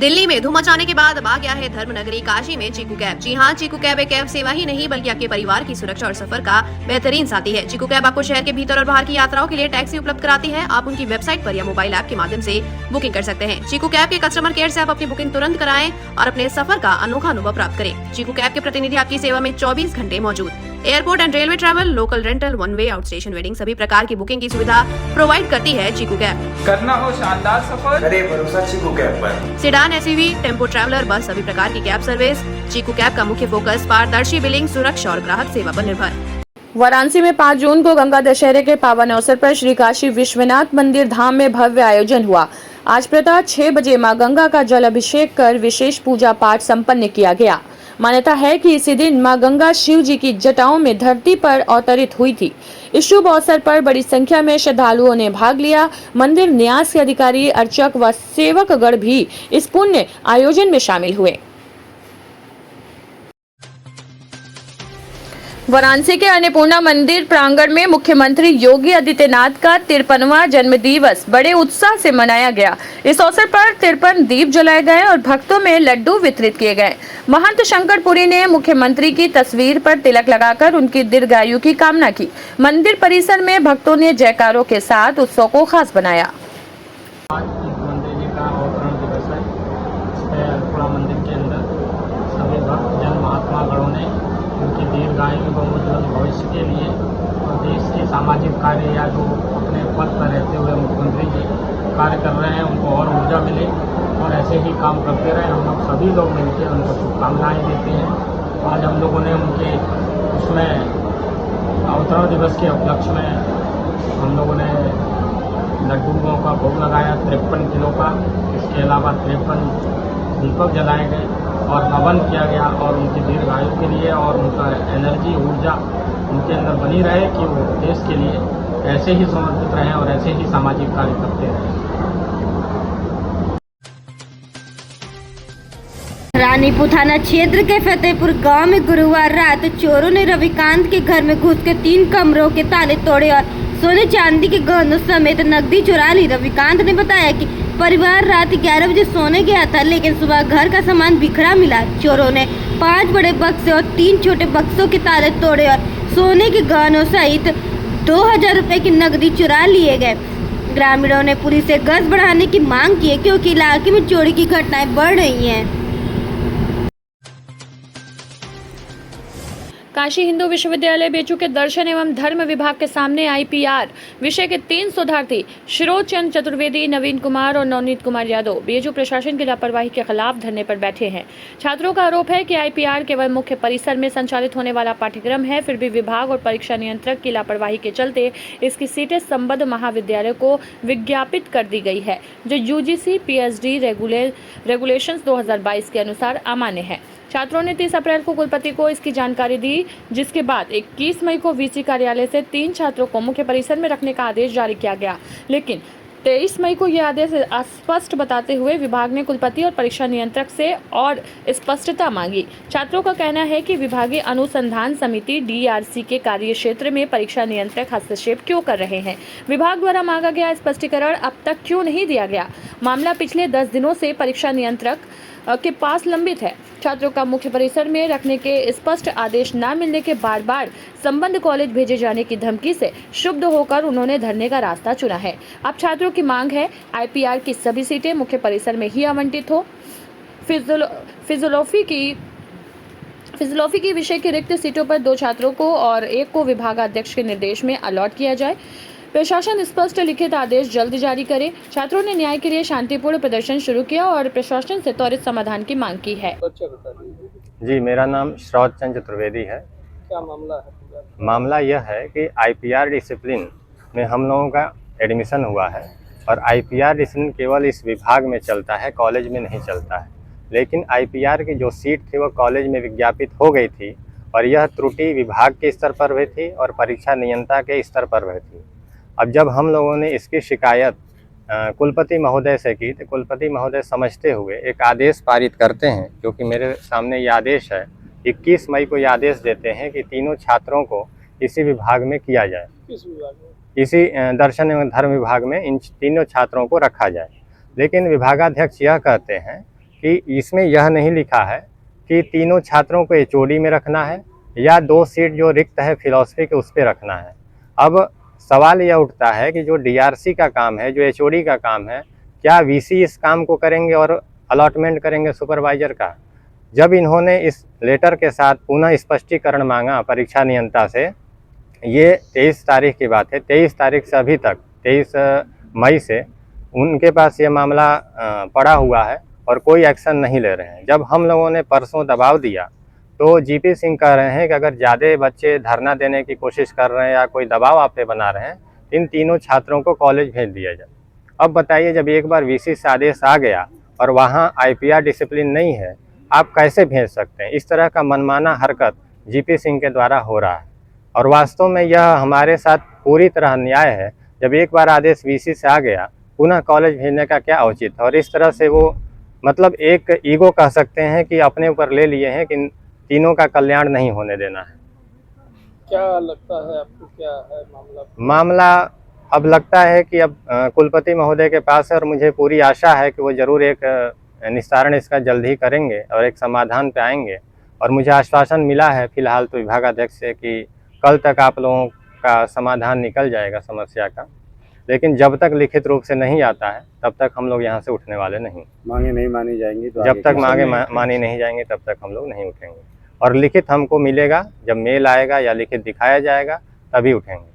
दिल्ली में धूम मचाने के बाद अब आ गया है धर्मनगरी काशी में चीकू कैब। जी हाँ, चीकू कैब एक कैब सेवा ही नहीं बल्कि आपके परिवार की सुरक्षा और सफर का बेहतरीन साथी है। चीकू कैब आपको शहर के भीतर और बाहर की यात्राओं के लिए टैक्सी उपलब्ध कराती है। आप उनकी वेबसाइट पर या मोबाइल ऐप के माध्यम से बुकिंग कर सकते हैं। चीकू कैब के कस्टमर केयर से आप अपनी बुकिंग तुरंत कराएं और अपने सफर का अनोखा अनुभव प्राप्त करें। चीकू कैब के प्रतिनिधि आपकी सेवा में 24 घंटे मौजूद। Airport and railway travel, local rental, one way, out station wedding सभी प्रकार की बुकिंग की सुविधा प्रोवाइड करती है चीकू कैब। करना हो शानदार सफर, करे भरोसा चीकू कैब पर। सेडान, एसयूवी, टेम्पो ट्रैवलर, बस सभी प्रकार की कैब सर्विस। चीकू कैब का मुख्य फोकस पारदर्शी बिलिंग, सुरक्षा और ग्राहक सेवा पर निर्भर। वाराणसी में 5 जून को गंगा दशहरे के पावन अवसर पर श्री काशी विश्वनाथ मंदिर धाम में भव्य आयोजन हुआ। आज प्रातः 6 बजे मां गंगा का जल अभिषेक कर विशेष पूजा पाठ संपन्न किया गया। मान्यता है कि इसी दिन मां गंगा शिव जी की जटाओं में धरती पर अवतरित हुई थी। इस शुभ अवसर पर बड़ी संख्या में श्रद्धालुओं ने भाग लिया। मंदिर न्यास के अधिकारी, अर्चक व सेवकगण भी इस पुण्य आयोजन में शामिल हुए। वाराणसी के अन्नपूर्णा मंदिर प्रांगण में मुख्यमंत्री योगी आदित्यनाथ का 53वां जन्म दिवस बड़े उत्साह से मनाया गया। इस अवसर पर 53 दीप जलाए गए और भक्तों में लड्डू वितरित किए गए। महंत शंकरपुरी ने मुख्यमंत्री की तस्वीर पर तिलक लगाकर उनकी दीर्घायु की कामना की। मंदिर परिसर में भक्तों ने जयकारों के साथ उत्सव को खास बनाया। आज मुख्यमंत्री जी का अवतरण दिवस है। अन्नपूर्णा मंदिर के अंदर सभी भक्त जन महात्मा गणों ने उनकी दीर्घायु व उज्ज्वल भविष्य के लिए और देश के सामाजिक कार्य या जो अपने पद पर रहते हुए मुख्यमंत्री जी कार्य कर रहे हैं उनको और ऊर्जा मिले और ऐसे ही काम करते रहे। हम लोग सभी लोग मिलकर उनको शुभकामनाएँ देते हैं। आज हम लोगों ने उनके उसमें अवतरण दिवस के उपलक्ष्य में हम लोगों ने लड्डुओं का भोग लगाया 53 किलो का। इसके अलावा 53 दीपक जलाए गए और हवन किया गया और उनकी दीर्घायु के लिए और उनका एनर्जी ऊर्जा उनके अंदर बनी रहे कि वो देश के लिए ऐसे ही समर्पित रहें और ऐसे ही सामाजिक कार्य करते रहें। रानीपुर थाना क्षेत्र के फतेहपुर गांव में गुरुवार रात चोरों ने रविकांत के घर में घुस के 3 कमरों के ताले तोड़े और सोने चांदी के गहनों समेत नकदी चुरा ली। रविकांत ने बताया कि परिवार रात 11 बजे सोने गया था, लेकिन सुबह घर का सामान बिखरा मिला। चोरों ने 5 बड़े बक्से और 3 छोटे बक्सों के ताले तोड़े और सोने के गहनों सहित 2000 रुपए की नकदी चुरा लिए गए। ग्रामीणों ने पुलिस से गश्त बढ़ाने की मांग की है क्योंकि इलाके में चोरी की घटनाएं बढ़ रही हैं। काशी हिंदू विश्वविद्यालय बेचू के दर्शन एवं धर्म विभाग के सामने आईपीआर विषय के 3 शोधार्थी शिरोचंद चतुर्वेदी, नवीन कुमार और नवनीत कुमार यादव बेचू प्रशासन की लापरवाही के खिलाफ धरने पर बैठे हैं। छात्रों का आरोप है कि आईपीआर केवल मुख्य परिसर में संचालित होने वाला पाठ्यक्रम है, फिर भी विभाग और परीक्षा नियंत्रक की लापरवाही के चलते इसकी सीटें संबद्ध महाविद्यालय को विज्ञापित कर दी गई है, जो यूजीसी पीएचडी रेगुलेशंस 2022 के अनुसार अमान्य है। छात्रों ने 30 अप्रैल को कुलपति को इसकी जानकारी दी, जिसके बाद 21 मई को वीसी कार्यालय से 3 छात्रों को मुख्य परिसर में रखने का आदेश जारी किया गया, लेकिन 23 मई को यह आदेश अस्पष्ट बताते हुए विभाग ने कुलपति और परीक्षा नियंत्रक से और स्पष्टता मांगी। छात्रों का कहना है कि विभागीय अनुसंधान समिति डीआरसी के कार्य क्षेत्र में परीक्षा नियंत्रक हस्तक्षेप क्यों कर रहे हैं। विभाग द्वारा मांगा गया स्पष्टीकरण अब तक क्यों नहीं दिया गया। मामला पिछले 10 दिनों से परीक्षा नियंत्रक के पास लंबित है। छात्रों का मुख्य परिसर में रखने के स्पष्ट आदेश न मिलने के बार संबंध कॉलेज भेजे जाने की धमकी से क्षुब्ध होकर उन्होंने धरने का रास्ता चुना है। अब छात्रों की मांग है आईपीआर की सभी सीटें मुख्य परिसर में ही आवंटित हो। फिजियोलॉजी की विषय की रिक्त सीटों पर 2 छात्रों को और 1 को विभागाध्यक्ष के निर्देश में अलॉट किया जाए। प्रशासन स्पष्ट लिखित आदेश जल्द जारी करे। छात्रों ने न्याय के लिए शांतिपूर्ण प्रदर्शन शुरू किया और प्रशासन से त्वरित समाधान की मांग की है। जी, मेरा नाम शिरोचंद चतुर्वेदी है। क्या मामला है? मामला यह है कि आईपीआर डिसिप्लिन में हम लोगों का एडमिशन हुआ है और आईपीआर डिसिप्लिन केवल इस विभाग में चलता है, कॉलेज में नहीं चलता है। लेकिन आईपीआर की जो सीट थी वो कॉलेज में विज्ञापित हो गई थी और यह त्रुटि विभाग के स्तर पर हुई थी और परीक्षा नियंत्रण के स्तर पर हुई थी। अब जब हम लोगों ने इसकी शिकायत कुलपति महोदय से की तो कुलपति महोदय समझते हुए एक आदेश पारित करते हैं, क्योंकि मेरे सामने ये आदेश है। 21 मई को ये आदेश देते हैं कि तीनों छात्रों को इसी विभाग में किया जाए। किस विभाग में? इसी दर्शन एवं धर्म विभाग में इन तीनों छात्रों को रखा जाए। लेकिन विभागाध्यक्ष यह कहते हैं कि इसमें यह नहीं लिखा है कि तीनों छात्रों को एचओडी में रखना है या 2 सीट जो रिक्त है फिलॉसफी के उस पर रखना है। अब सवाल यह उठता है कि जो डीआरसी का काम है, जो एचओडी का काम है, क्या वीसी इस काम को करेंगे और अलॉटमेंट करेंगे सुपरवाइजर का? जब इन्होंने इस लेटर के साथ पुनः स्पष्टीकरण मांगा परीक्षा नियंता से, ये 23 तारीख की बात है, 23 तारीख से अभी तक 23 मई से उनके पास ये मामला पड़ा हुआ है और कोई एक्शन नहीं ले रहे हैं। जब हम लोगों ने परसों दबाव दिया तो जीपी सिंह कह रहे हैं कि अगर ज़्यादा बच्चे धरना देने की कोशिश कर रहे हैं या कोई दबाव आप पे बना रहे हैं, इन तीनों छात्रों को कॉलेज भेज दिया जाए। अब बताइए, जब एक बार वीसी से आदेश आ गया और वहाँ आईपीआर डिसिप्लिन नहीं है, आप कैसे भेज सकते हैं? इस तरह का मनमाना हरकत जीपी सिंह के द्वारा हो रहा है और वास्तव में यह हमारे साथ पूरी तरह अन्याय है। जब एक बार आदेश वीसी से आ गया, पुनः कॉलेज भेजने का क्या औचित्य है? और इस तरह से वो मतलब एक ईगो कह सकते हैं कि अपने ऊपर ले लिए हैं कि तीनों का कल्याण नहीं होने देना है। क्या लगता है आपको, क्या है मामला अब लगता है कि अब कुलपति महोदय के पास है और मुझे पूरी आशा है कि वो ज़रूर एक निस्तारण इसका जल्द ही करेंगे और एक समाधान पे आएंगे। और मुझे आश्वासन मिला है फिलहाल तो विभागाध्यक्ष से कि कल तक आप लोगों का समाधान निकल जाएगा समस्या का, लेकिन जब तक लिखित रूप से नहीं आता है तब तक हम लोग यहाँ से उठने वाले नहीं। मांगे नहीं मानी जाएंगी तो जब तक मांगे मानी नहीं जाएंगी तब तक हम लोग नहीं उठेंगे। और लिखित हमको मिलेगा, जब मेल आएगा या लिखित दिखाया जाएगा तभी उठेंगे।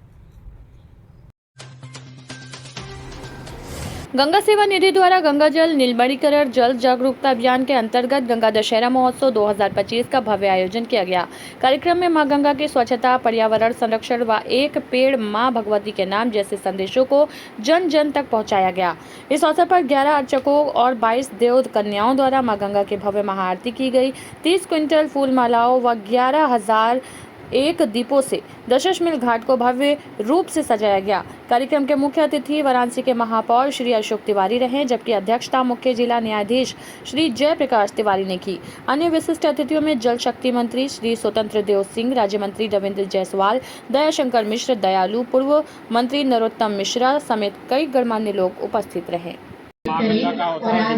गंगा सेवा निधि द्वारा गंगा जल निर्मलीकरण जल जागरूकता अभियान के अंतर्गत गंगा दशहरा महोत्सव 2025 का भव्य आयोजन किया गया। कार्यक्रम में मां गंगा की स्वच्छता, पर्यावरण संरक्षण व एक पेड़ मां भगवती के नाम जैसे संदेशों को जन जन तक पहुंचाया गया। इस अवसर पर 11 अर्चकों और 22 देव कन्याओं द्वारा मां गंगा की भव्य महाआरती की गई। 30 क्विंटल फूल मालाओं व 11,001 दीपों से दशाश्वमेध घाट को भव्य रूप से सजाया गया। कार्यक्रम के मुख्य अतिथि वाराणसी के महापौर श्री अशोक तिवारी रहे, जबकि अध्यक्षता मुख्य जिला न्यायाधीश श्री जयप्रकाश तिवारी ने की। अन्य विशिष्ट अतिथियों में जल शक्ति मंत्री श्री स्वतंत्र देव सिंह, राज्य मंत्री रविंद्र जायसवाल, दयाशंकर मिश्र, दयालु, पूर्व मंत्री नरोत्तम मिश्रा समेत कई गणमान्य लोग उपस्थित रहे। माँ गंगा का अवतरण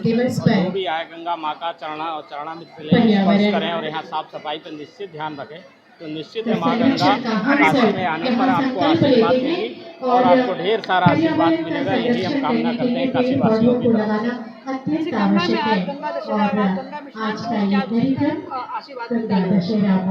दिवस है, जो भी आए गंगा माँ का चरणामृत स्पर्श करें और यहाँ साफ सफाई पर निश्चित ध्यान रखें, तो निश्चित है माँ गंगा काशी में आने पर आपको आशीर्वाद देगी और आपको ढेर सारा आशीर्वाद मिलेगा। यही हम कामना करते हैं काशी वासियों की तरफ।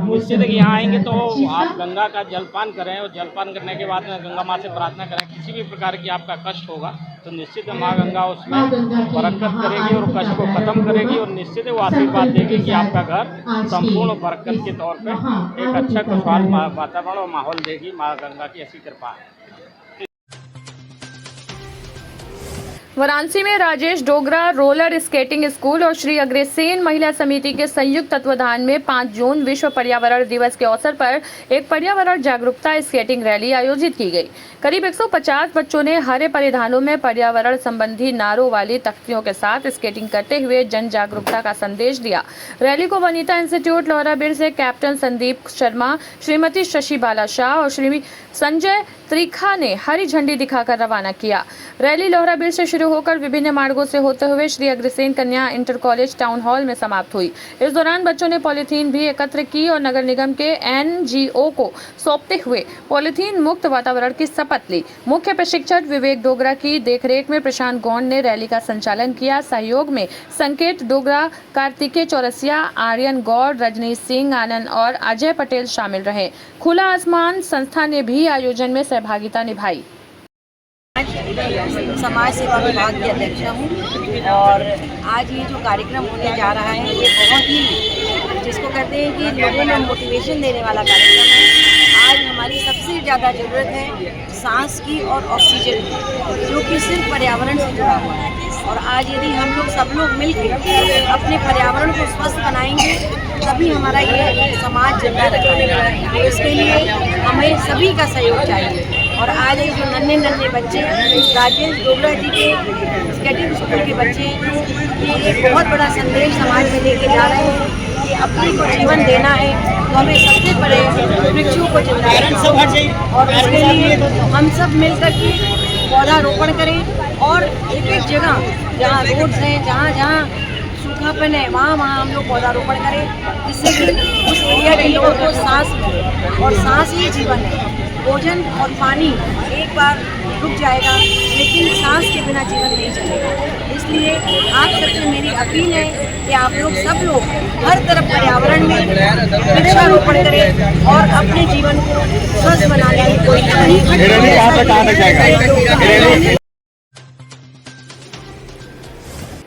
निश्चित है कि यहाँ आएंगे तो आप गंगा का जलपान करें और जलपान करने के बाद में गंगा माँ से प्रार्थना करें। किसी भी प्रकार की आपका कष्ट होगा तो निश्चित है माँ गंगा उसमें बरकत करेगी और कष्ट को खत्म करेगी और निश्चित है वो आशीर्वाद देगी कि आपका घर संपूर्ण बरकत के तौर पे एक अच्छा खुशहाल वातावरण और माहौल देगी। माँ गंगा की ऐसी कृपा है। वाराणसी में Rajesh Dogra roller skating school और श्री अग्रसेन महिला समिति के संयुक्त तत्वाधान में 5 जून विश्व पर्यावरण दिवस के अवसर पर एक पर्यावरण जागरूकता स्केटिंग रैली आयोजित की गई। करीब 150 बच्चों ने हरे परिधानों में पर्यावरण संबंधी नारों वाली तख्तियों के साथ स्केटिंग करते हुए जन जागरूकता का संदेश दिया। रैली को वनिता इंस्टीट्यूट लोहराबीर से कैप्टन संदीप शर्मा, श्रीमती शशि बाला शाह और श्री संजय त्रिखा ने हरी झंडी दिखाकर रवाना किया। रैली लोहराबीर से शुरू होकर विभिन्न मार्गों से होते हुए श्री अग्रसेन कन्या इंटर कॉलेज टाउन हॉल में समाप्त हुई। इस दौरान बच्चों ने पॉलीथीन भी एकत्र की और नगर निगम के एनजीओ को सौंपते हुए पॉलीथीन मुक्त वातावरण की शपथ ली। मुख्य प्रशिक्षक विवेक डोगरा की देखरेख में प्रशांत गौंड ने रैली का संचालन किया। सहयोग में संकेत डोगरा, कार्तिकेय चौरसिया, आर्यन गौड़, रजनीश सिंह, आनंद और अजय पटेल शामिल रहे। खुला आसमान संस्था ने भी आयोजन में सहभागिता निभाई। समाज सेवा विभाग की अध्यक्षा हूँ और आज ये जो कार्यक्रम होने जा रहा है ये बहुत ही जिसको कहते हैं कि लोगों में मोटिवेशन देने वाला कार्यक्रम है। आज हमारी सबसे ज़्यादा ज़रूरत है सांस की और ऑक्सीजन की, जो कि सिर्फ पर्यावरण से जुड़ा हुआ है। और आज यदि हम लोग सब लोग मिलकर अपने पर्यावरण को स्वस्थ बनाएंगे तभी हमारा ये समाज जिंदा रहेगा। तो इसके लिए हमें सभी का सहयोग चाहिए। और आज ये जो नन्हे बच्चे राजेश डोगरा जी के स्केटिंग स्कूल के बच्चे ये एक बहुत बड़ा संदेश समाज में लेके जा रहे हैं कि अपने को जीवन देना है तो हमें सबसे बड़े वृक्षों को जिंदा रखना है। और उसके लिए हम सब मिलकर पौधारोपण करें और एक जगह जहाँ रोड्स हैं, जहाँ सूखापन है वहाँ हम लोग पौधारोपण करें, जिससे कि उस एरिया के लोगों को सांस मिले, और सांस ही जीवन है। भोजन और पानी एक बार रुक जाएगा, लेकिन सांस के बिना जीवन नहीं चलेगा। इसलिए आप सबसे मेरी अपील है कि आप लोग सब लोग हर तरफ पर्यावरण में वृक्षारोपण करें और अपने जीवन को स्वस्थ बनाने की कोशिश करें।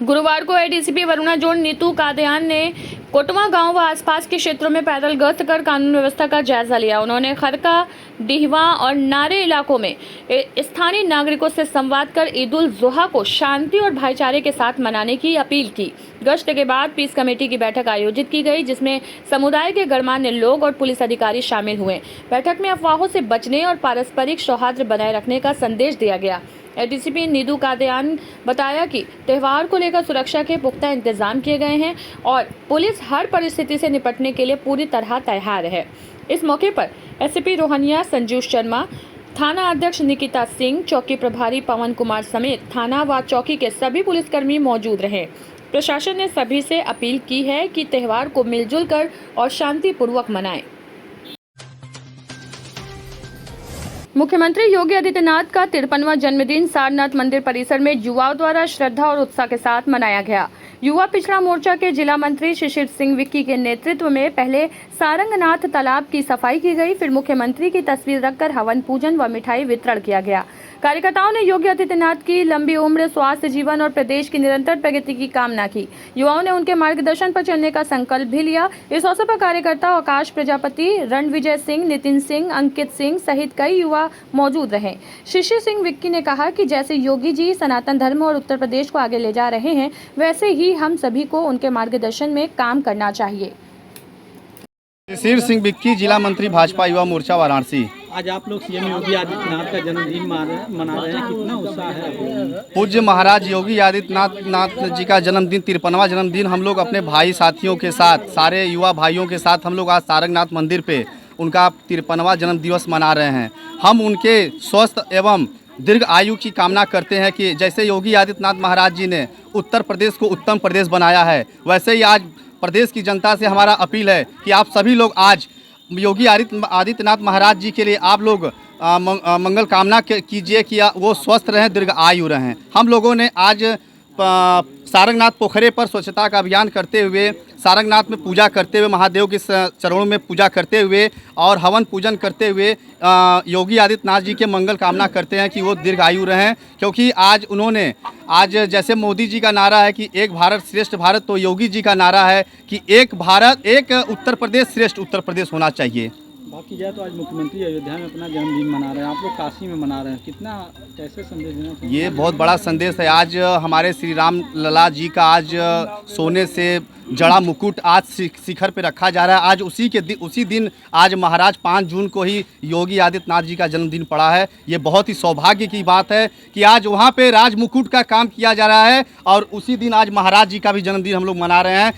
गुरुवार को एडीसीपी वरुणा जोन नीतू कादयान ने कोटवा गांव व आसपास के क्षेत्रों में पैदल गश्त कर कानून व्यवस्था का जायजा लिया। उन्होंने खरका, डिहवा और नारे इलाकों में स्थानीय नागरिकों से संवाद कर ईद उल जुहा को शांति और भाईचारे के साथ मनाने की अपील की। गश्त के बाद पीस कमेटी की बैठक आयोजित की गई, जिसमें समुदाय के गणमान्य लोग और पुलिस अधिकारी शामिल हुए। बैठक में अफवाहों से बचने और पारस्परिक सौहार्द बनाए रखने का संदेश दिया गया। एडीसीपी नीतू कादयान बताया कि त्योहार को लेकर सुरक्षा के पुख्ता इंतजाम किए गए हैं और पुलिस हर परिस्थिति से निपटने के लिए पूरी तरह तैयार है। इस मौके पर एसपी रोहनिया संजीव शर्मा, थाना अध्यक्ष निकिता सिंह, चौकी प्रभारी पवन कुमार समेत थाना व चौकी के सभी पुलिसकर्मी मौजूद रहे। प्रशासन ने सभी से अपील की है कि त्योहार को मिलजुल कर और शांतिपूर्वक मनाएं। मुख्यमंत्री योगी आदित्यनाथ का 53वां जन्मदिन सारनाथ मंदिर परिसर में युवाओं द्वारा श्रद्धा और उत्साह के साथ मनाया गया। युवा पिछड़ा मोर्चा के जिला मंत्री शिशिर सिंह विक्की के नेतृत्व में पहले सारंगनाथ तालाब की सफाई की गई, फिर मुख्यमंत्री की तस्वीर रखकर हवन पूजन व मिठाई वितरण किया गया। कार्यकर्ताओं ने योगी आदित्यनाथ की लंबी उम्र, स्वास्थ्य जीवन और प्रदेश की निरंतर प्रगति की कामना की। युवाओं ने उनके मार्गदर्शन पर चलने का संकल्प भी लिया। इस अवसर पर कार्यकर्ता आकाश प्रजापति, रणविजय सिंह, नितिन सिंह, अंकित सिंह सहित कई युवा मौजूद रहे। शिशिर सिंह विक्की ने कहा कि जैसे योगी जी सनातन धर्म और उत्तर प्रदेश को आगे ले जा रहे हैं, वैसे ही हम सभी को उनके मार्गदर्शन में काम करना चाहिए। शिशिर सिंह विक्की, जिला मंत्री भाजपा युवा मोर्चा वाराणसी। आज आप लोग सीएम योगी आदित्यनाथ का जन्मदिन मना रहे हैं, कितना उत्साह है? पूज्य महाराज योगी आदित्यनाथ जी का जन्मदिन, 53वां जन्मदिन हम लोग अपने भाई साथियों के साथ, सारे युवा भाइयों के साथ हम लोग आज सारंगनाथ मंदिर पे उनका 53वां जन्म दिवस मना रहे हैं। हम उनके स्वस्थ एवं दीर्घ आयु की कामना करते हैं कि जैसे योगी आदित्यनाथ महाराज जी ने उत्तर प्रदेश को उत्तम प्रदेश बनाया है, वैसे ही आज प्रदेश की जनता से हमारा अपील है कि आप सभी लोग आज योगी आदित्यनाथ महाराज जी के लिए आप लोग मंगल कामना कीजिए कि वो स्वस्थ रहें, दीर्घ आयु रहें। हम लोगों ने आज सारंगनाथ पोखरे पर स्वच्छता का अभियान करते हुए, सारंगनाथ में पूजा करते हुए, महादेव के चरणों में पूजा करते हुए और हवन पूजन करते हुए योगी आदित्यनाथ जी के मंगल कामना करते हैं कि वो दीर्घ आयु रहें। क्योंकि आज उन्होंने, आज जैसे मोदी जी का नारा है कि एक भारत श्रेष्ठ भारत, तो योगी जी का नारा है कि एक भारत, एक उत्तर प्रदेश श्रेष्ठ उत्तर प्रदेश होना चाहिए। बात की जाए तो आज मुख्यमंत्री अयोध्या में अपना जन्मदिन मना रहे हैं, आप लोग काशी में मना रहे हैं, कितना कैसे संदेश देना चाहिए? ये बहुत बड़ा संदेश है। आज हमारे श्री राम लला जी का आज सोने से जड़ा मुकुट आज शिखर पे रखा जा रहा है। आज उसी दिन आज महाराज 5 जून को ही योगी आदित्यनाथ जी का जन्मदिन पड़ा है। ये बहुत ही सौभाग्य की बात है कि आज वहाँ पे राज मुकुट का काम किया जा रहा है और उसी दिन आज महाराज जी का भी जन्मदिन हम लोग मना रहे हैं।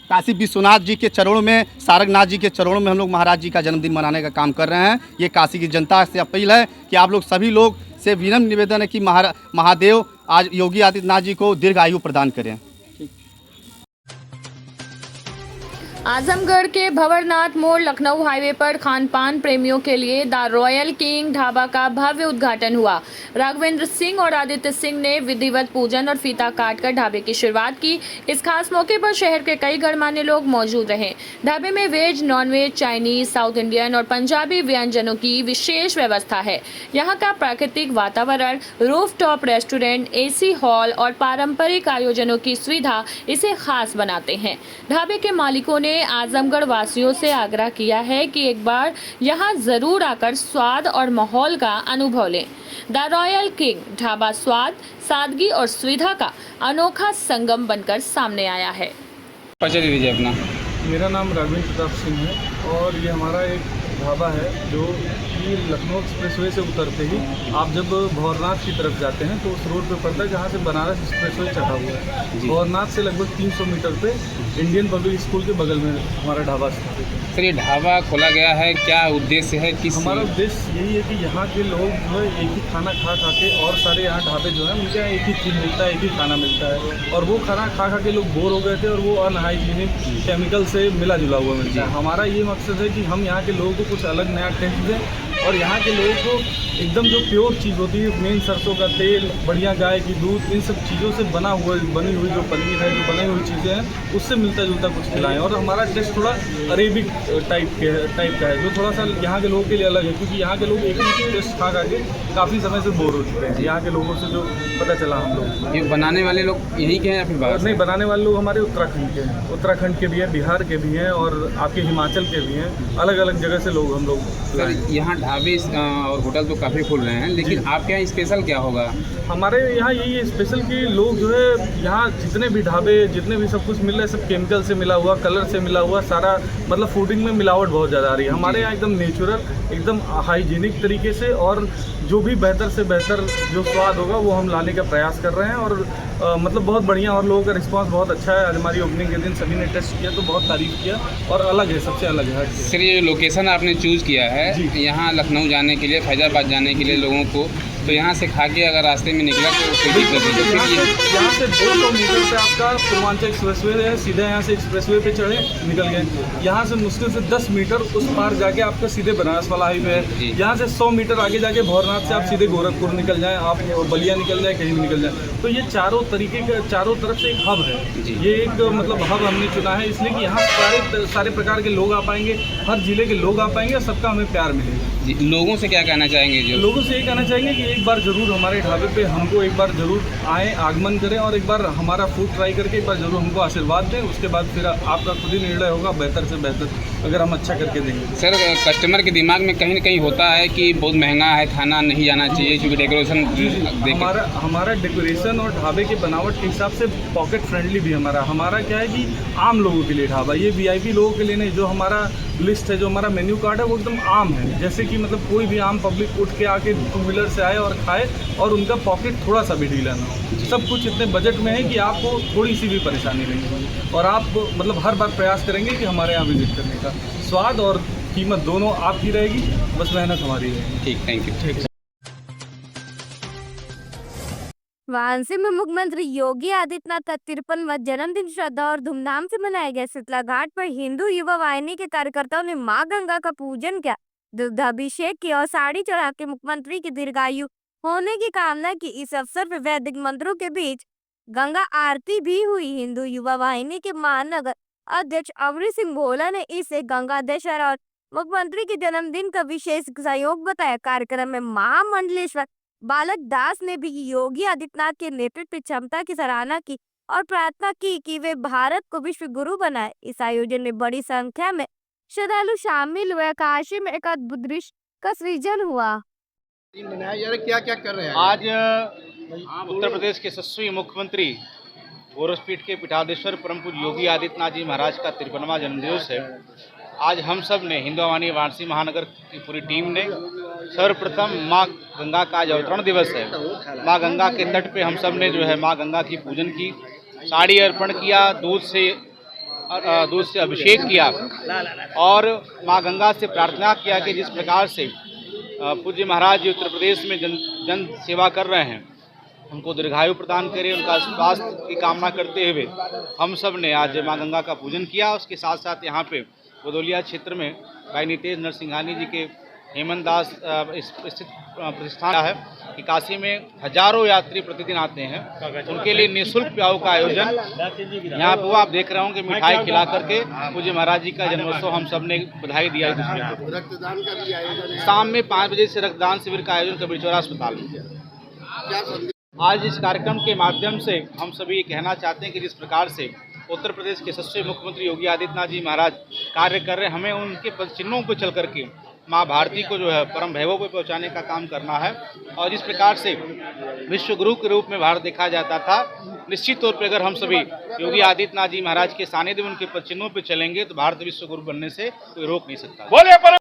काशी विश्वनाथ जी के चरणों में, सारंगनाथ जी के चरणों में हम लोग महाराज जी का जन्मदिन मनाने का काम कर रहे हैं। ये काशी की जनता से अपील है कि आप लोग सभी लोग से विनम्र निवेदन है कि महादेव आज योगी आदित्यनाथ जी को दीर्घ आयु प्रदान करें। आजमगढ़ के भंवरनाथ मोड़ लखनऊ हाईवे पर खान पान प्रेमियों के लिए द रॉयल किंग ढाबा का भव्य उद्घाटन हुआ। राघवेंद्र सिंह और आदित्य सिंह ने विधिवत पूजन और फीता काटकर ढाबे की शुरुआत की। इस खास मौके पर शहर के कई गणमान्य लोग मौजूद रहे। ढाबे में veg, non veg, Chinese, South Indian और पंजाबी व्यंजनों की विशेष व्यवस्था है। यहाँ का प्राकृतिक वातावरण, रूफटॉप रेस्टोरेंट, एसी हॉल और पारंपरिक आयोजनों की सुविधा इसे खास बनाते हैं। ढाबे के मालिकों ने आजमगढ़ वासियों से आग्रह किया है कि एक बार यहां जरूर आकर स्वाद और माहौल का अनुभव लें। द रॉयल किंग ढाबा स्वाद, सादगी और सुविधा का अनोखा संगम बनकर सामने आया है। परिचय दीजिए अपना। मेरा नाम राघवेंद्र प्रताप सिंह है और ये हमारा एक ढाबा है जो कि लखनऊ एक्सप्रेसवे से उतरते ही आप जब भौरनाथ की तरफ जाते हैं तो उस रोड पे पड़ता है जहाँ से बनारस एक्सप्रेसवे चढ़ा हुआ है। भौरनाथ से लगभग 300 मीटर पे इंडियन पब्लिक स्कूल के बगल में हमारा ढाबा स्थित है। सर, ये ढाबा खोला गया है, क्या उद्देश्य है? किस हमारा उद्देश्य यही है कि यहाँ के लोग जो है एक ही खाना खा के, और सारे यहाँ ढाबे जो हैं उनके यहाँ एक ही चीज़ मिलता है, एक ही खाना मिलता है, और वो खाना खा के लोग बोर हो गए थे और वो अनहाइजीनिक केमिकल से मिला जुला हुआ मिलता है। हमारा ये मकसद है कि हम यहाँ के लोगों को कुछ अलग नया टेस्ट दें और यहाँ के लोगों को एकदम जो प्योर चीज़ होती है, मेन सरसों का तेल, बढ़िया गाय की दूध, इन सब चीज़ों से बनी हुई जो पनीर है, जो बनी हुई चीज़ें हैं, उससे मिलता जुलता कुछ खिलाएं। और हमारा टेस्ट थोड़ा अरेबिक टाइप का है, जो थोड़ा सा यहाँ के लोगों के लिए अलग है, क्योंकि यहाँ के लोग एक ही टेस्ट खा के काफ़ी समय से बोर हो चुके हैं। यहाँ के लोगों से जो पता चला हम लोग, ये बनाने वाले लोग यहीं के हैं या फिर बाहर? नहीं, बनाने वाले लोग हमारे उत्तराखंड के हैं, उत्तराखंड के भी हैं, बिहार के भी हैं और आपके हिमाचल के भी हैं, अलग अलग जगह से लोग हम लोग। सर, यहाँ ढाबे और होटल तो काफ़ी खुल रहे हैं, लेकिन आपके यहाँ स्पेशल क्या होगा? हमारे यहाँ यही है स्पेशल कि लोग जो है यहाँ जितने भी ढाबे, जितने भी सब कुछ मिल रहा है, सब केमिकल से मिला हुआ, कलर से मिला हुआ, सारा मतलब फूडिंग में मिलावट बहुत ज़्यादा आ रही है। हमारे यहाँ एकदम नेचुरल, एकदम हाइजीनिक तरीके से, और जो भी बेहतर से बेहतर जो स्वाद होगा वो हम लाने का प्रयास कर रहे हैं। और मतलब बहुत बढ़िया, और लोगों का रिस्पांस बहुत अच्छा है। आज हमारी ओपनिंग के दिन सभी ने टेस्ट किया तो बहुत तारीफ़ किया, और अलग है, सबसे अलग है। सर, ये लोकेशन आपने चूज़ किया है यहाँ लखनऊ जाने के लिए, फैजाबाद जाने के लिए लोगों को, तो यहाँ से खा के अगर रास्ते में निकला तो कोई दिक्कत नहीं? यहाँ से 200 मीटर पे आपका पूर्वांचल एक्सप्रेसवे है, सीधे यहाँ से एक्सप्रेसवे पे चढ़े निकल गए। यहाँ से मुश्किल से 10 मीटर उस पार जाके आपका सीधे बनारस वाला हाईवे है। यहाँ से 100 मीटर आगे जाके भौरनाथ से आप सीधे गोरखपुर निकल जाएँ, आप बलिया निकल जाए, कहीं भी निकल जाए। तो ये चारों तरफ से एक हब है। ये एक मतलब हब हमने चुना है इसलिए कि यहाँ सारे प्रकार के लोग आ पाएंगे, हर जिले के लोग आ पाएंगे और सबका हमें प्यार मिलेगा। लोगों से क्या कहना चाहेंगे? लोगों से ये कहना चाहेंगे कि एक बार जरूर हमारे ढाबे पे हमको एक बार जरूर आएँ, आगमन करें, और एक बार हमारा फूड ट्राई करके एक बार जरूर हमको आशीर्वाद दें। उसके बाद फिर आपका खुद ही निर्णय होगा बेहतर से बेहतर अगर हम अच्छा करके देंगे। सर, कस्टमर के दिमाग में कहीं ना कहीं होता है कि बहुत महंगा है, खाना नहीं जाना चाहिए क्योंकि डेकोरेशन हमारा डेकोरेशन और ढाबे के बनावट के हिसाब से पॉकेट फ्रेंडली भी हमारा क्या है कि आम लोगों के लिए ढाबा, ये VIP लोगों के लिए नहीं। जो हमारा लिस्ट है, जो हमारा मेन्यू कार्ड है, वो एकदम आम है, जैसे कि मतलब कोई भी आम पब्लिक उठ के आके 2 व्हीलर से आए और खाए और उनका पॉकेट थोड़ा सा भी ढीला ना हो। सब कुछ इतने बजट में है कि आपको थोड़ी सी भी परेशानी नहीं होगी, और आप मतलब हर बार प्रयास करेंगे कि हमारे यहाँ विजिट करने का। स्वाद और कीमत दोनों आपकी रहेगी, बस मेहनत हमारी रहेगी। ठीक, थैंक यू। ठीक। वाराणसी में मुख्यमंत्री योगी आदित्यनाथ का 53वां जन्मदिन श्रद्धा और धूमधाम से मनाया गया। शीतला घाट पर हिंदू युवा वाहिनी के कार्यकर्ताओं ने मां गंगा का पूजन किया, दुग्धाभिषेक किया और साड़ी चढ़ा के मुख्यमंत्री की दीर्घायु होने की कामना की। इस अवसर पर वैदिक मंत्रों के बीच गंगा आरती भी हुई। हिंदू युवा वाहिनी के महानगर अध्यक्ष अमृत सिंह भोला ने इसे गंगा दशहरा और मुख्यमंत्री के जन्मदिन का विशेष सहयोग बताया। कार्यक्रम में महामंडलेश्वर बालक दास ने भी योगी आदित्यनाथ के नेतृत्व क्षमता की सराहना की और प्रार्थना की कि वे भारत को विश्व गुरु बनाए। इस आयोजन में बड़ी संख्या में श्रद्धालु शामिल हुए। काशी में एक अद्भुत दृश्य का सृजन हुआ। क्या कर रहे हैं आज? उत्तर प्रदेश के यशस्वी मुख्यमंत्री गोरखपीठ के पीठाधीश्वर परम पूज्य योगी आदित्यनाथ जी महाराज का 53वां जन्मदिवस है। आज हम सब ने हिंदू वाहिनी वाराणसी महानगर की पूरी टीम ने सर्वप्रथम माँ गंगा का आज अवतरण दिवस है, माँ गंगा के तट पे हम सब ने जो है माँ गंगा की पूजन की, साड़ी अर्पण किया, दूध से अभिषेक किया और माँ गंगा से प्रार्थना किया कि जिस प्रकार से पूज्य महाराज जी उत्तर प्रदेश में जन सेवा कर रहे हैं, उनको दीर्घायु प्रदान करें, उनका स्वास्थ्य की कामना करते हुए हम सब ने आज माँ गंगा का पूजन किया। उसके साथ साथ यहाँ पे गोदौलिया क्षेत्र में भाई नितेश नरसिंघानी जी के हेमंत दास स्थित प्रतिष्ठान है कि काशी में हजारों यात्री प्रतिदिन आते हैं, उनके लिए निःशुल्क प्याऊ का आयोजन यहाँ पे आप देख रहे होंगे, मिठाई खिला करके पूज्य महाराज जी का जन्मोत्सव हम सब ने बधाई दिया। रक्तदान का भी आयोजन शाम में 5 बजे से रक्तदान शिविर का आयोजन कबीरचौरा अस्पताल में। आज इस कार्यक्रम के माध्यम से हम सभी ये कहना चाहते हैं कि जिस प्रकार से उत्तर प्रदेश के यशस्वी मुख्यमंत्री योगी आदित्यनाथ जी महाराज कार्य कर रहे हैं, हमें उनके पदचिन्हों पर चल करके माँ भारती को जो है परम वैभव पे पहुँचाने का काम करना है। और जिस प्रकार से विश्व गुरु के रूप में भारत देखा जाता था, निश्चित तौर पर अगर हम सभी योगी आदित्यनाथ जी महाराज के सानिध्य में उनके पदचिन्हों पर चलेंगे तो भारत विश्व गुरु बनने से कोई रोक नहीं सकता।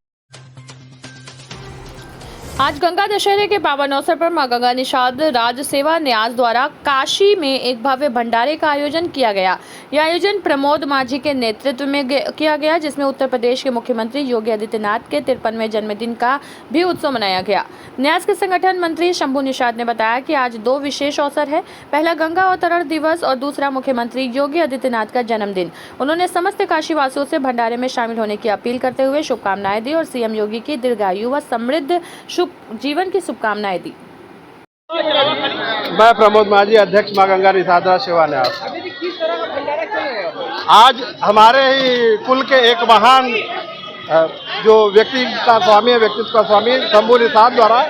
आज गंगा दशहरे के पावन अवसर पर मां गंगा निषाद राज सेवा न्यास द्वारा काशी में एक भव्य भंडारे का आयोजन किया गया। यह आयोजन प्रमोद माझी के नेतृत्व में किया गया, जिसमें उत्तर प्रदेश के मुख्यमंत्री योगी आदित्यनाथ के 53वें जन्मदिन का भी उत्सव मनाया गया। न्यास के संगठन मंत्री शंभू निषाद ने बताया कि आज दो विशेष अवसर है, पहला गंगा अवतरण दिवस और दूसरा मुख्यमंत्री योगी आदित्यनाथ का जन्मदिन। उन्होंने समस्त काशी वासियों से भंडारे में शामिल होने की अपील करते हुए शुभकामनाएं दी और सीएम योगी की दीर्घायु व समृद्ध जीवन की शुभकामनाएं दी। मैं प्रमोद माझी, अध्यक्ष मां गंगा निषाद राज सेवा न्यास। आज हमारे ही कुल के एक महान जो व्यक्तित्व का स्वामी शंभू निषाद द्वारा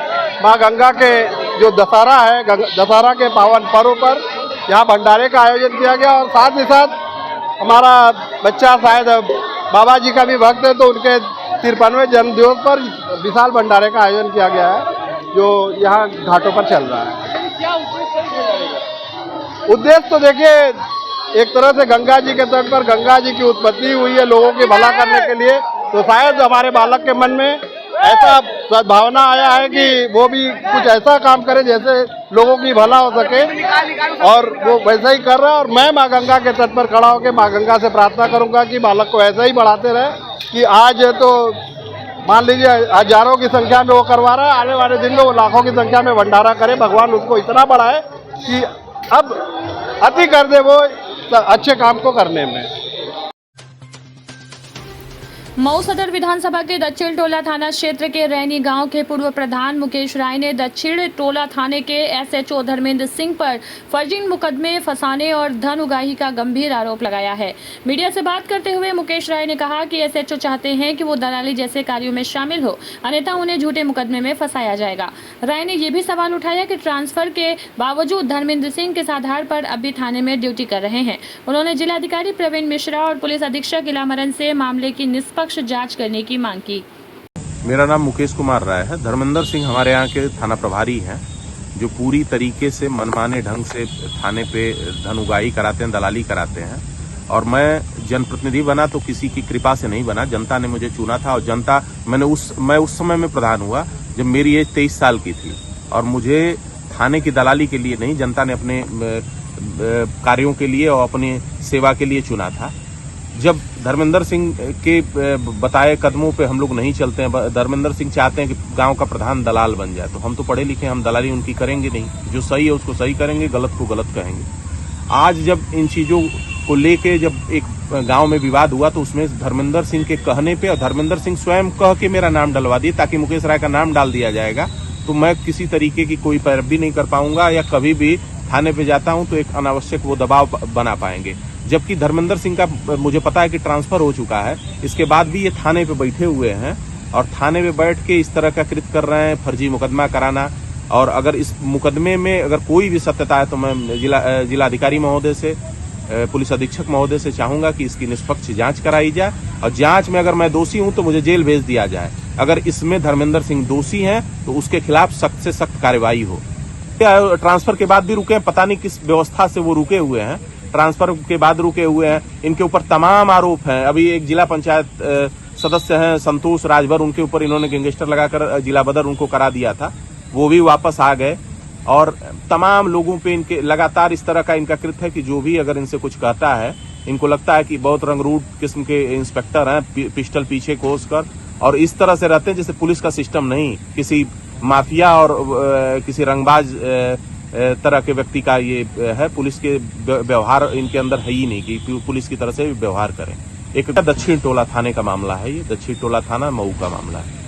मां गंगा के जो दशहरा है, दशहरा के पावन पर्व पर यहाँ भंडारे का आयोजन किया गया और साथ ही साथ हमारा बच्चा शायद बाबा जी का भी भक्त है, तो उनके 53वें जन्मदिवस पर विशाल भंडारे का आयोजन किया गया है जो यहाँ घाटों पर चल रहा है। उद्देश्य तो देखिए, एक तरह से गंगा जी के तट पर गंगा जी की उत्पत्ति हुई है लोगों की भला करने के लिए, तो शायद हमारे बालक के मन में ऐसा सद्भावना आया है कि वो भी कुछ ऐसा काम करे जैसे लोगों की भला हो सके, और वो वैसा ही कर रहा है। और मैं माँ गंगा के तट पर खड़ा होकर माँ गंगा से प्रार्थना करूंगा कि बालक को ऐसा ही बढ़ाते रहे कि आज तो मान लीजिए हजारों की संख्या में वो करवा रहा है, आने वाले दिन में वो लाखों की संख्या में भंडारा करे। भगवान उसको इतना बढ़ाए कि अब अति कर दे वो अच्छे काम को करने में। मऊ सदर विधानसभा के दक्षिण टोला थाना क्षेत्र के रैनी गांव के पूर्व प्रधान मुकेश राय ने दक्षिण टोला थाने के एसएचओ धर्मेंद्र सिंह पर फर्जी मुकदमे फंसाने और धन उगाही का गंभीर आरोप लगाया है। मीडिया से बात करते हुए मुकेश राय ने कहा कि एसएचओ चाहते हैं कि वो दलाली जैसे कार्यों में शामिल हो, अन्यथा उन्हें झूठे मुकदमे में फंसाया जाएगा। राय ने ये भी सवाल उठाया कि ट्रांसफर के बावजूद धर्मेंद्र सिंह किस आधार पर अब भी थाने में ड्यूटी कर रहे हैं। उन्होंने जिलाधिकारी प्रवीण मिश्रा और पुलिस अधीक्षक इलामरन से मामले की निष्पक्ष जांच करने की मांग की। मेरा नाम मुकेश कुमार राय है। धर्मेंद्र सिंह हमारे यहाँ के थाना प्रभारी हैं, जो पूरी तरीके से मनमाने ढंग से थाने पे धन उगाही कराते हैं, दलाली कराते हैं। और मैं जनप्रतिनिधि बना तो किसी की कृपा से नहीं बना, जनता ने मुझे चुना था। और मैं उस समय में प्रधान हुआ जब मेरी एज 23 साल की थी, और मुझे थाने की दलाली के लिए नहीं, जनता ने अपने कार्यों के लिए और अपनी सेवा के लिए चुना था। जब धर्मेंद्र सिंह के बताए कदमों पे हम लोग नहीं चलते हैं, धर्मेंद्र सिंह चाहते हैं कि गांव का प्रधान दलाल बन जाए, तो हम तो पढ़े लिखे, हम दलाली उनकी करेंगे नहीं। जो सही है उसको सही करेंगे, गलत को गलत कहेंगे। आज जब इन चीजों को लेके जब एक गांव में विवाद हुआ, तो उसमें धर्मेंद्र सिंह के कहने पे, और धर्मेंद्र सिंह स्वयं कह के मेरा नाम डलवा दिए ताकि मुकेश राय का नाम डाल दिया जाएगा, तो मैं किसी तरीके की कोई पैरवी नहीं कर पाऊंगा, या कभी भी थाने पे जाता हूं तो एक अनावश्यक वो दबाव बना पाएंगे। जबकि धर्मेंद्र सिंह का मुझे पता है कि ट्रांसफर हो चुका है, इसके बाद भी ये थाने पे बैठे हुए हैं और थाने में बैठ के इस तरह का कृत्य कर रहे हैं, फर्जी मुकदमा कराना। और अगर इस मुकदमे में अगर कोई भी सत्यता है तो मैं जिलाधिकारी महोदय से, पुलिस अधीक्षक महोदय से चाहूंगा कि इसकी निष्पक्ष जांच कराई जाए, और जांच में अगर मैं दोषी हूं तो मुझे जेल भेज दिया जाए। अगर इसमें धर्मेंद्र सिंह दोषी हैं तो उसके खिलाफ सख्त से सख्त कार्रवाई हो। ट्रांसफर के बाद भी रुके हैं, पता नहीं किस व्यवस्था से वो रुके हुए हैं, ट्रांसफर के बाद रुके हुए हैं। इनके ऊपर तमाम आरोप हैं। अभी एक जिला पंचायत सदस्य हैं संतोष राजभर, उनके ऊपर इन्होंने गैंगस्टर लगाकर जिला बदर उनको करा दिया था, वो भी वापस आ गए। और तमाम लोगों पे इनके लगातार इस तरह का इनका कृत्य है कि जो भी अगर इनसे कुछ कहता है, इनको लगता है कि बहुत रंगरूट किस्म के इंस्पेक्टर हैं, पिस्टल पीछे कोस कर, और इस तरह से रहते हैं जैसे पुलिस का सिस्टम नहीं, किसी माफिया और किसी रंगबाज तरह के व्यक्ति का ये है। पुलिस के व्यवहार इनके अंदर है ही नहीं कि पुलिस की तरह से व्यवहार करें। एक दक्षिण टोला थाने का मामला है, ये दक्षिण टोला थाना मऊ का मामला है।